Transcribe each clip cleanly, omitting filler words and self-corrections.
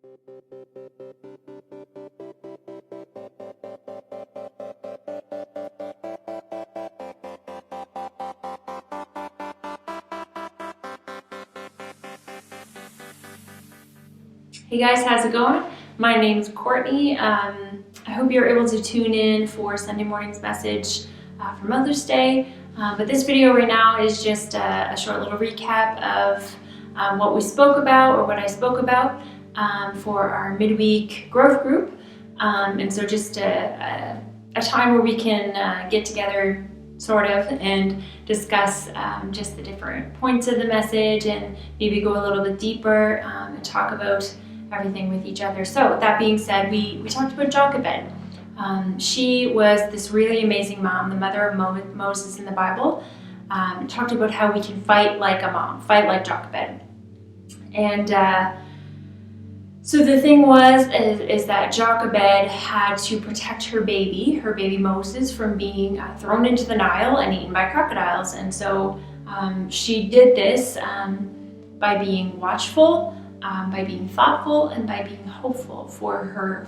Hey guys, how's it going? My name's Courtney. I hope you're able to tune in for Sunday morning's message for Mother's Day. But this video right now is just a short little recap of what we spoke about, or what I spoke about for our midweek growth group. And so just a time where we can get together sort of and discuss just the different points of the message and maybe go a little bit deeper and talk about everything with each other. So that being said, we talked about Jochebed. She was this really amazing mom, the mother of Moses in the Bible. Talked about how we can fight like a mom, fight like Jochebed. And so the thing is that Jochebed had to protect her baby Moses, from being thrown into the Nile and eaten by crocodiles. And so she did this by being watchful, by being thoughtful, and by being hopeful for her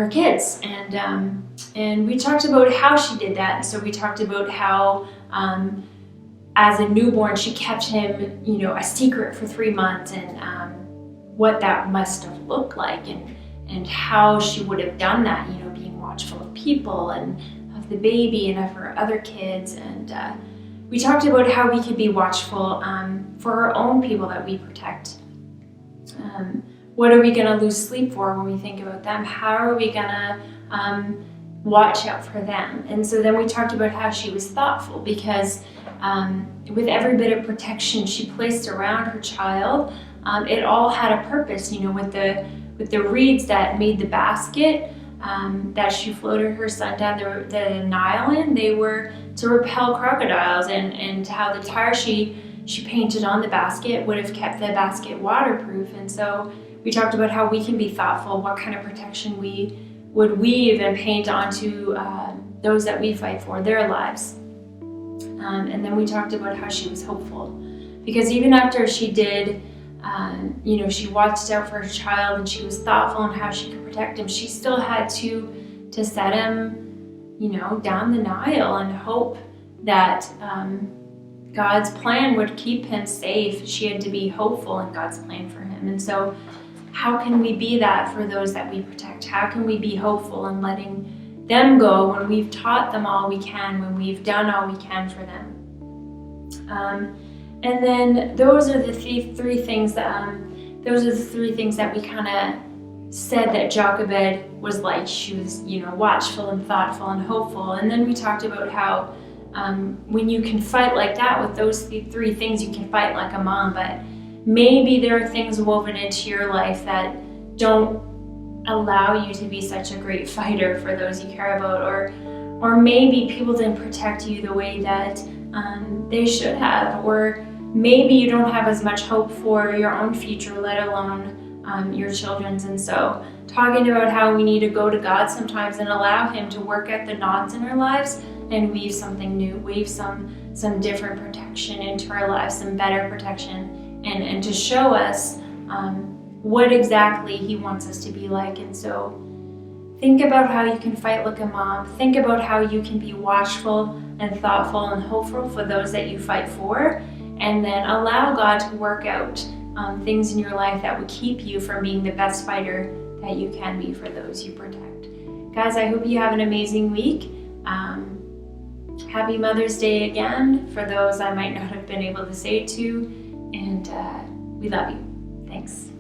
kids. And we talked about how she did that. So we talked about how as a newborn she kept him, a secret for 3 months, and what that must have looked like, and how she would have done that, being watchful of people and of the baby and of her other kids. And we talked about how we could be watchful for our own people that we protect. What are we going to lose sleep for when we think about them? How are we going to watch out for them? And so then we talked about how she was thoughtful, because with every bit of protection she placed around her child, it all had a purpose. With the reeds that made the basket that she floated her son down the Nile in, they were to repel crocodiles, and how the tar she painted on the basket would have kept the basket waterproof. And so we talked about how we can be thoughtful, what kind of protection we would weave and paint onto those that we fight for, their lives. And then we talked about how she was hopeful, because even after she did, she watched out for her child and she was thoughtful on how she could protect him, she still had to set him, down the Nile, and hope that God's plan would keep him safe. She had to be hopeful in God's plan for him. And so how can we be that for those that we protect? How can we be hopeful in letting them go when we've taught them all we can, when we've done all we can for them? And then those are the three things that we kind of said that Jochebed was like. She was, watchful and thoughtful and hopeful. And then we talked about how when you can fight like that with those three things, you can fight like a mom. But maybe there are things woven into your life that don't allow you to be such a great fighter for those you care about, or maybe people didn't protect you the way that they should have, or maybe you don't have as much hope for your own future, let alone your children's. And so talking about how we need to go to God sometimes and allow him to work out the knots in our lives and weave something new, weave some different protection into our lives, some better protection, and to show us what exactly he wants us to be like. And so think about how you can fight like a mom. Think about how you can be watchful and thoughtful and hopeful for those that you fight for, and then allow God to work out things in your life that would keep you from being the best fighter that you can be for those you protect. Guys, I hope you have an amazing week. Happy Mother's Day again for those I might not have been able to say it to, and we love you. Thanks.